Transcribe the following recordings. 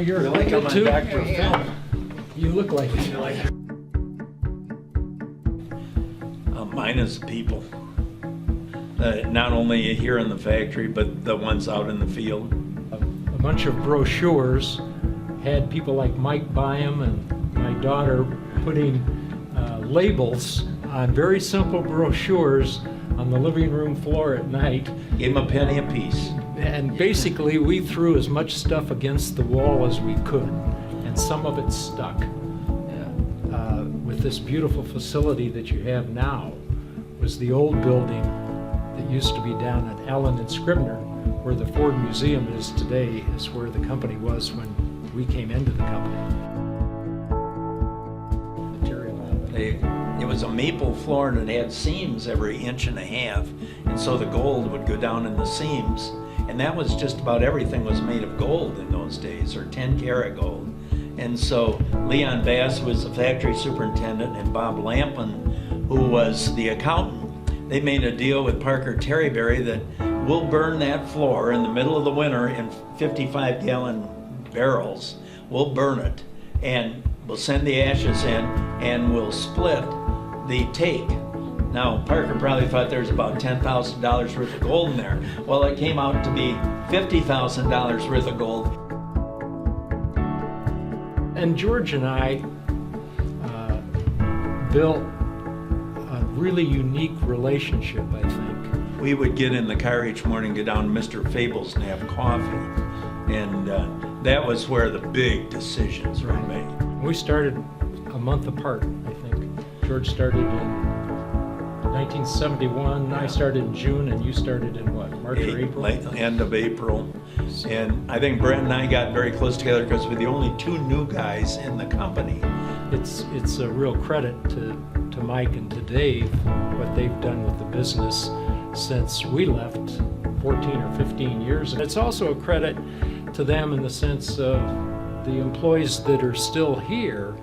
you're Really? like Come too. on, Dr. Phil. You look like it. Mine is the people. Not only here in the factory, but the ones out in the field. A bunch of brochures had people like Mike buy them, and my daughter putting labels on very simple brochures on the living room floor at night. Gave them a penny apiece. And basically we threw as much stuff against the wall as we could, and some of it stuck. With this beautiful facility that you have now was the old building that used to be down at Allen and Scribner, where the Ford Museum is today, is where the company was when we came into the company. It was a maple floor and it had seams every 1.5 inches, and so the gold would go down in the seams, and that was just about everything was made of gold in those days, or 10-karat gold. And so Leon Bass was the factory superintendent, and Bob Lampin, who was the accountant, they made a deal with Parker Terryberry that we'll burn that floor in the middle of the winter in 55-gallon barrels. We'll burn it, and we'll send the ashes in, and we'll split the take. Now, Parker probably thought there was about $10,000 worth of gold in there. Well, it came out to be $50,000 worth of gold. And George and I built a really unique relationship, I think. We would get in the car each morning, go down to Mr. Fable's and have coffee. And that was where the big decisions were made. We started a month apart, I think. George started in 1971, I started in June, and you started in what, March or April? End of April. And I think Brent and I got very close together because we're the only two new guys in the company. It's a real credit to Mike and to Dave, what they've done with the business since we left 14 or 15 years. And it's also a credit to them in the sense of the employees that are still here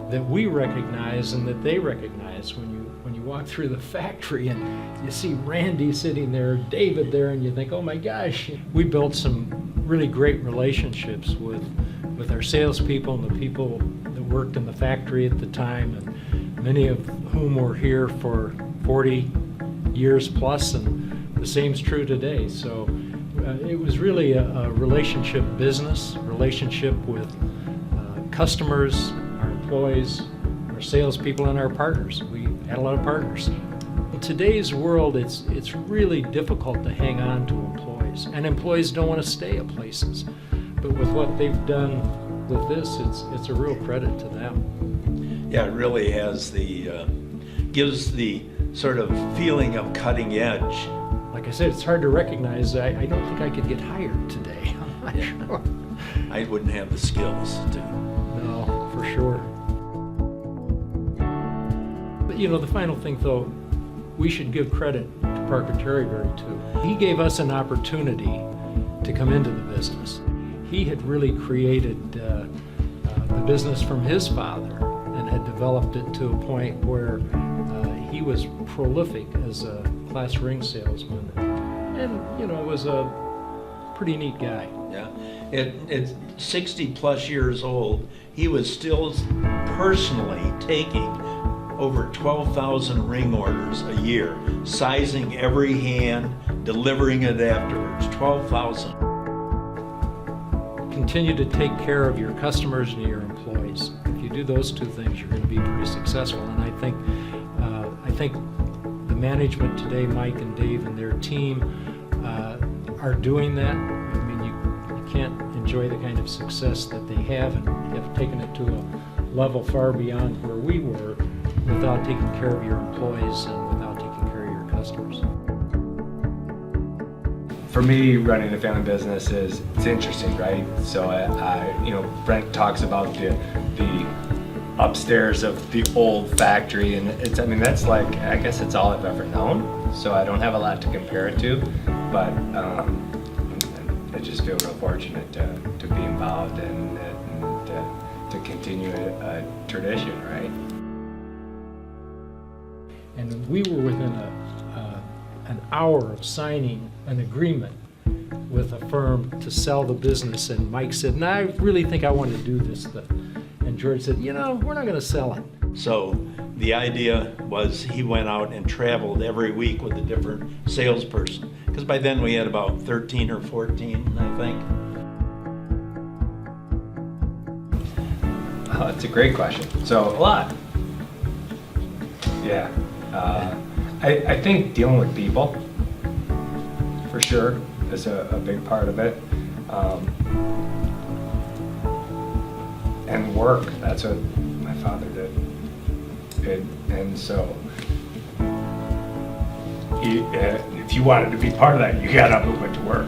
that we recognize and that they recognize when you walk through the factory and you see Randy sitting there, David there, and you think, oh my gosh. We built some really great relationships with our salespeople and the people that worked in the factory at the time, and many of whom were here for 40 years plus, and the same's true today. So it was really a relationship business, relationship with customers, our employees, our salespeople, and our partners. We had a lot of partners. In today's world, it's really difficult to hang on to employees, and employees don't want to stay at places. But with what they've done with this, it's a real credit to them. Yeah, it really has gives the sort of feeling of cutting edge. Like I said, it's hard to recognize. I don't think I could get hired today. I'm not sure. I wouldn't have the skills to. No, for sure. But you know, the final thing though, we should give credit to Parker Terryberry too. He gave us an opportunity to come into the business. He had really created the business from his father and had developed it to a point where he was prolific as a class ring salesman, and you know, was a pretty neat guy. Yeah, at 60 plus years old, he was still personally taking over 12,000 ring orders a year, sizing every hand, delivering it afterwards. 12,000. Continue to take care of your customers and your employees. If you do those two things, you're going to be pretty successful. And I think the management today, Mike and Dave and their team, are doing that. I mean, you can't enjoy the kind of success that they have and have taken it to a level far beyond where we were without taking care of your employees and without taking care of your customers. For me, running a family business it's interesting, right? So Brent talks about the upstairs of the old factory, and that's like, I guess it's all I've ever known. So I don't have a lot to compare it to, but I just feel real fortunate to be involved and to continue a tradition, right? And we were within an hour of signing an agreement with a firm to sell the business, and Mike said, "No, I really think I want to do this." And George said, "You know, we're not going to sell it." So the idea was he went out and traveled every week with a different salesperson. Because by then we had about 13 or 14, I think. Oh, that's a great question. So a lot. Yeah. I think dealing with people, for sure, is a big part of it. And work, that's what my father did. And so, if you wanted to be part of that, you got up and went to work.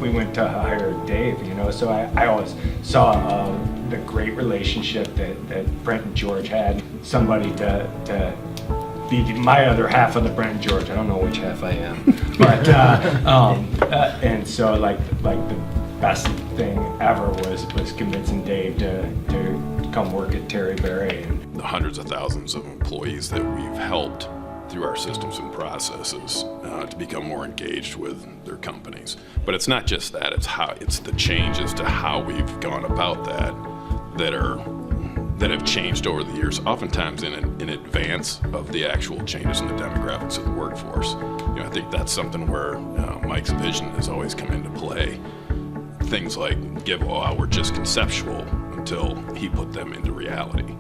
We went to hire Dave, you know, so I always saw the great relationship that Brent and George had. Somebody to be my other half of the Brent and George. I don't know which half I am, but and so like the best thing ever was convincing Dave to come work at Terryberry. And the hundreds of thousands of employees that we've helped through our systems and processes to become more engaged with their companies. But it's not just that, it's the changes to how we've gone about that have changed over the years, oftentimes in advance of the actual changes in the demographics of the workforce. You know, I think that's something where Mike's vision has always come into play. Things like give were just conceptual until he put them into reality.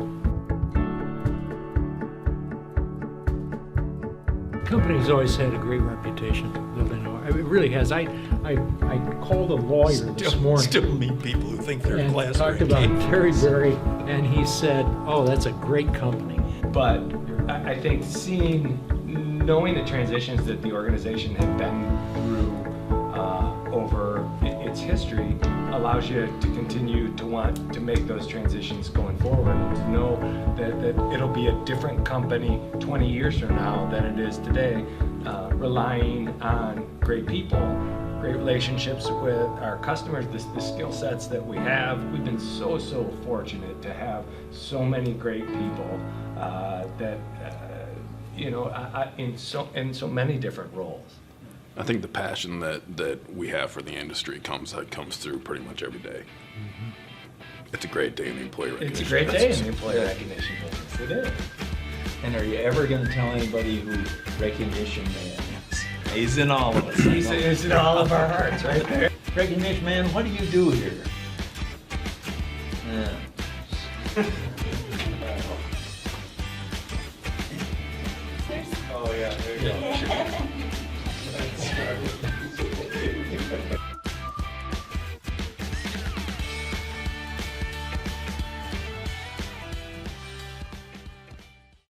The company's always had a great reputation. It really has. I called a lawyer this morning. Still meet people who think they're and glass talked about Terryberry, and he said, "Oh, that's a great company." But I think knowing the transitions that the organization had been through over its history allows you to continue to want to make those transitions going forward, and to know that it'll be a different company 20 years from now than it is today, relying on great people, great relationships with our customers, the skill sets that we have. We've been so fortunate to have so many great people that in so many different roles. I think the passion that we have for the industry comes through pretty much every day. Mm-hmm. It's a great day in the employee recognition. It's a great day in the employee recognition business. It is. And are you ever going to tell anybody who Recognition Man is? He's in all of us. He's in all of our hearts, right there. Recognition Man, what do you do here? Oh yeah, there you go.